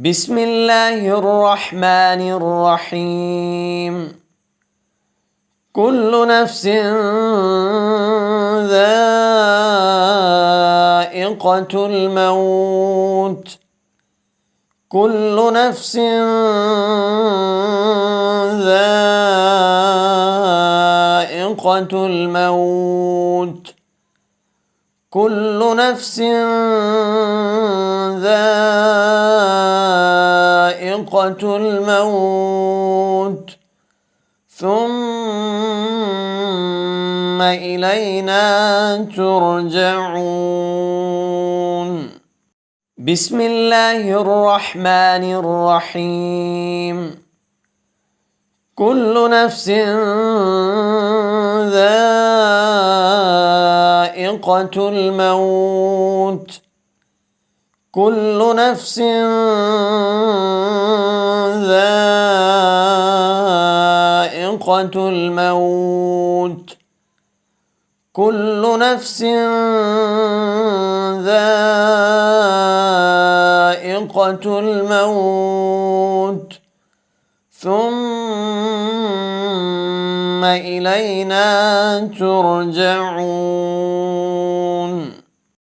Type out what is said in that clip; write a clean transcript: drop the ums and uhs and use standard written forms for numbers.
بسم الله الرحمن الرحيم. كل نفس ذائقة الموت. كل نفس ذائقة الموت. كل نفس ذائقة الموت ثم إلينا ترجعون. بسم الله الرحمن الرحيم. كل نفس ذائقة الموت. كل نفس ذائقة الموت. كل نفس ذائقة الموت ثم إلينا ترجعون.